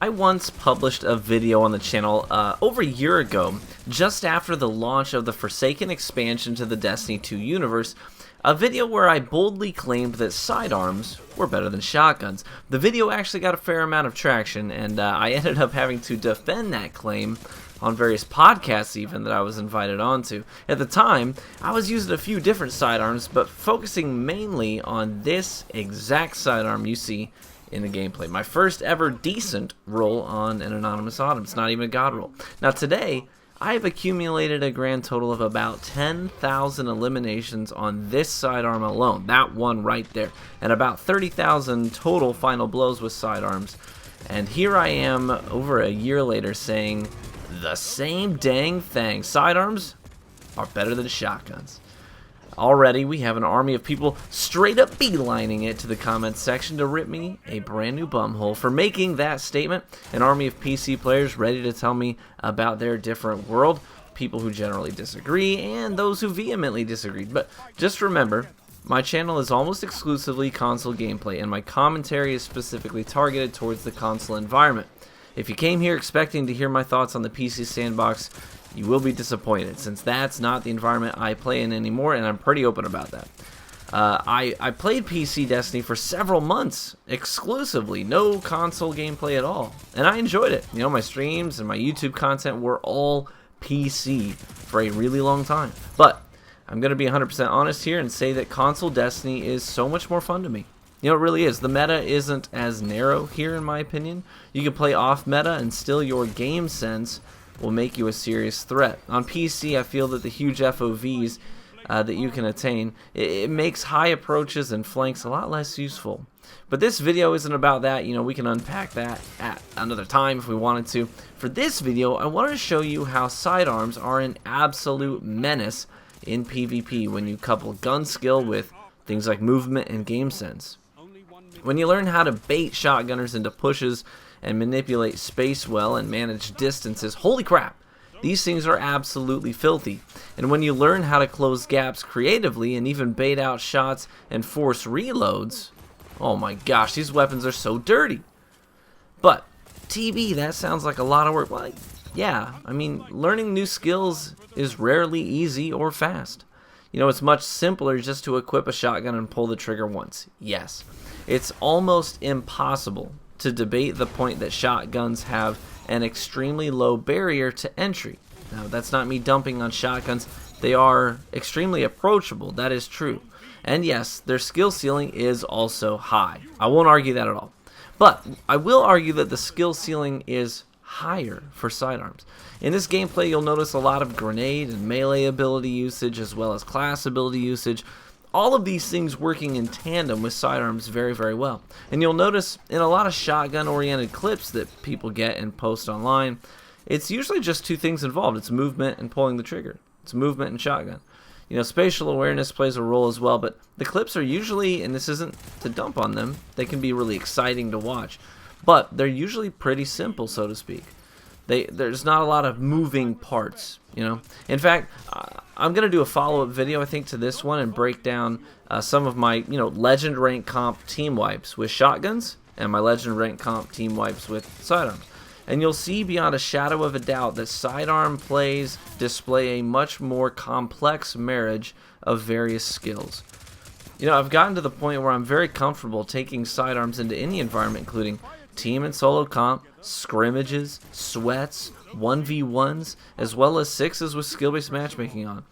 I once published a video on the channel over a year ago, just after the launch of the Forsaken expansion to the Destiny 2 universe, a video where I boldly claimed that sidearms were better than shotguns. The video actually got a fair amount of traction, and I ended up having to defend that claim on various podcasts even that I was invited onto. At the time, I was using a few different sidearms, but focusing mainly on this exact sidearm you see in the gameplay. My first ever decent roll on an anonymous autumn. It's not even a god roll. Now today, I have accumulated a grand total of about 10,000 eliminations on this sidearm alone. That one right there. And about 30,000 total final blows with sidearms. And here I am over a year later saying the same dang thing. Sidearms are better than shotguns. Already, we have an army of people straight up beelining it to the comments section to rip me a brand new bumhole for making that statement. An army of PC players ready to tell me about their different world. People who generally disagree and those who vehemently disagreed. But just remember, my channel is almost exclusively console gameplay, and my commentary is specifically targeted towards the console environment. If you came here expecting to hear my thoughts on the PC sandbox, you will be disappointed, since that's not the environment I play in anymore, and I'm pretty open about that. I played PC Destiny for several months exclusively, no console gameplay at all, and I enjoyed it. You know, my streams and my YouTube content were all PC for a really long time. But I'm going to be 100% honest here and say that console Destiny is so much more fun to me. You know, it really is. The meta isn't as narrow here, in my opinion. You can play off meta and still your game sense will make you a serious threat. On PC, I feel that the huge FOVs that you can attain, it makes high approaches and flanks a lot less useful. But this video isn't about that. You know, we can unpack that at another time if we wanted to. For this video, I wanted to show you how sidearms are an absolute menace in PvP when you couple gun skill with things like movement and game sense. When you learn how to bait shotgunners into pushes and manipulate space well and manage distances, holy crap, these things are absolutely filthy. And when you learn how to close gaps creatively and even bait out shots and force reloads, oh my gosh, these weapons are so dirty. But TB, that sounds like a lot of work. Well, yeah, I mean, learning new skills is rarely easy or fast. You know, it's much simpler just to equip a shotgun and pull the trigger once. Yes, it's almost impossible to debate the point that shotguns have an extremely low barrier to entry. Now, that's not me dumping on shotguns. They are extremely approachable, that is true. And yes, their skill ceiling is also high. I won't argue that at all. But I will argue that the skill ceiling is higher for sidearms. In this gameplay, you'll notice a lot of grenade and melee ability usage as well as class ability usage. All of these things working in tandem with sidearms very, very well. And you'll notice in a lot of shotgun-oriented clips that people get and post online, it's usually just two things involved. It's movement and pulling the trigger. It's movement and shotgun. You know, spatial awareness plays a role as well, but the clips are usually, and this isn't to dump on them, they can be really exciting to watch, but they're usually pretty simple, so to speak. There's not a lot of moving parts, you know. In fact, I'm going to do a follow-up video, I think, to this one and break down some of my, you know, legend rank comp team wipes with shotguns and my legend rank comp team wipes with sidearms. And you'll see beyond a shadow of a doubt that sidearm plays display a much more complex marriage of various skills. You know, I've gotten to the point where I'm very comfortable taking sidearms into any environment, including team and solo comp, scrimmages, sweats, 1v1s, as well as 6s with skill-based matchmaking on.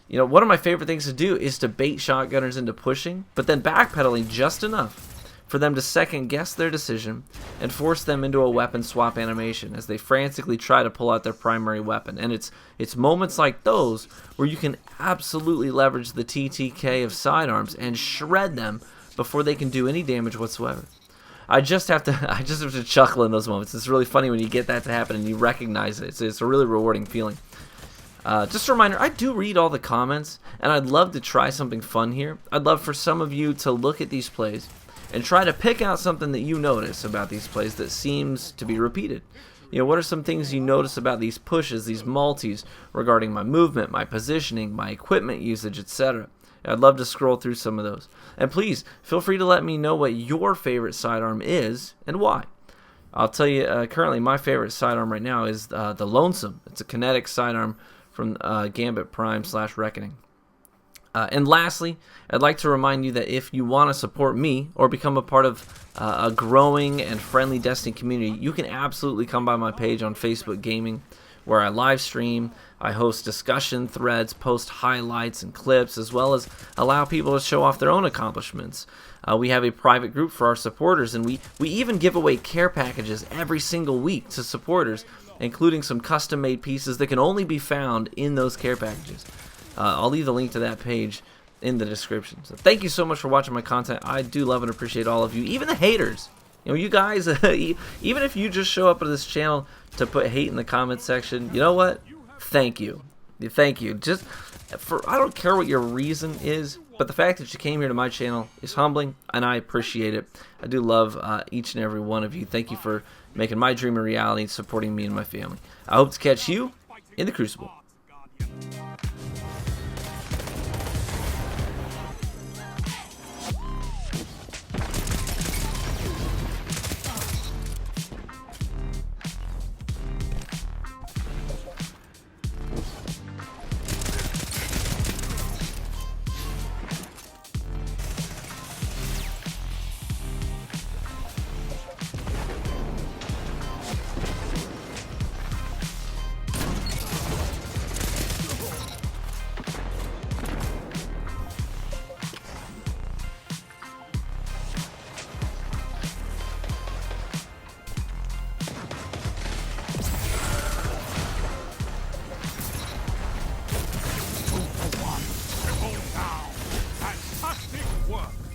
You know, one of my favorite things to do is to bait shotgunners into pushing, but then backpedaling just enough for them to second guess their decision and force them into a weapon swap animation as they frantically try to pull out their primary weapon. And it's moments like those where you can absolutely leverage the TTK of sidearms and shred them before they can do any damage whatsoever. I just have to chuckle in those moments. It's really funny when you get that to happen and you recognize it. It's a really rewarding feeling. Just a reminder, I do read all the comments, and I'd love to try something fun here. I'd love for some of you to look at these plays and try to pick out something that you notice about these plays that seems to be repeated. You know, what are some things you notice about these pushes, these multis, regarding my movement, my positioning, my equipment usage, etc.? I'd love to scroll through some of those. And please, feel free to let me know what your favorite sidearm is and why. I'll tell you, currently my favorite sidearm right now is the Lonesome. It's a kinetic sidearm from Gambit Prime / Reckoning. And lastly, I'd like to remind you that if you want to support me or become a part of a growing and friendly Destiny community, you can absolutely come by my page on Facebook Gaming, where I live stream, I host discussion threads, post highlights and clips, as well as allow people to show off their own accomplishments. We have a private group for our supporters, and we even give away care packages every single week to supporters, including some custom-made pieces that can only be found in those care packages. I'll leave the link to that page in the description. So thank you so much for watching my content. I do love and appreciate all of you, even the haters. You know, you guys, even if you just show up to this channel to put hate in the comment section, you know what? Thank you. Thank you. Just I don't care what your reason is, but the fact that you came here to my channel is humbling, and I appreciate it. I do love each and every one of you. Thank you for making my dream a reality and supporting me and my family. I hope to catch you in the Crucible.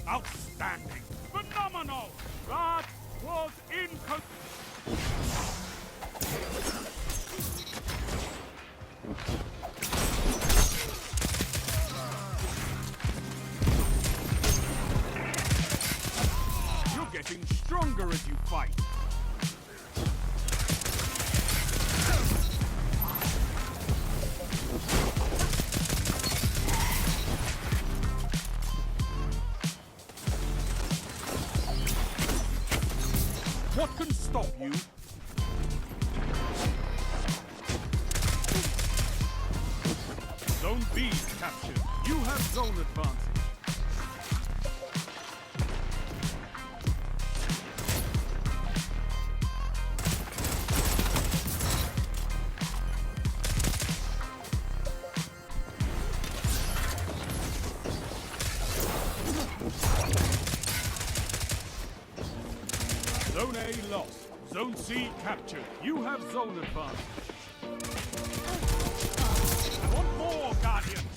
Outstanding! Phenomenal! That was You're getting stronger as you fight. What can stop you? Zone B is captured. You have zone advantage. Zone A lost. Zone C captured. You have zone advantage. I want more, Guardians!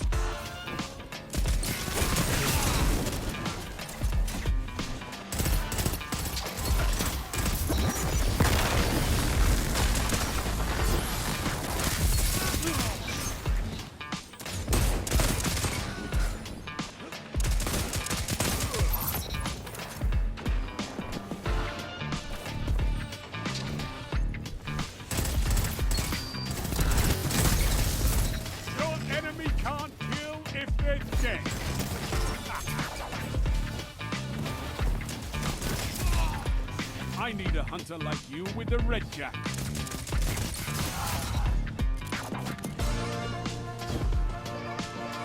Dead. I need a hunter like you with the red jack.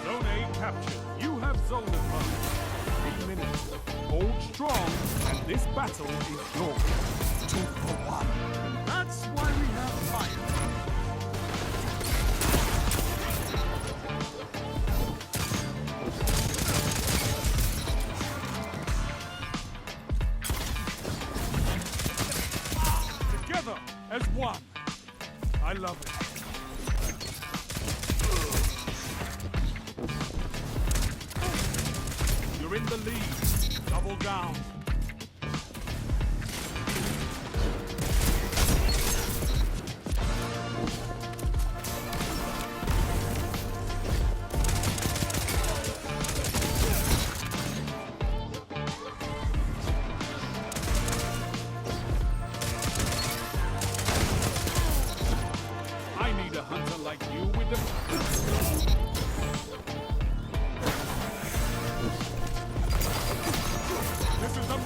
Zone A captured. You have zone advantage. 3 minutes. Hold strong, and this battle is yours. 2 for 1. And that's why we have fire. As one. I love it. You're in the lead. Double down. A hunter like you with the... This is a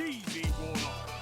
Easy, Warlock.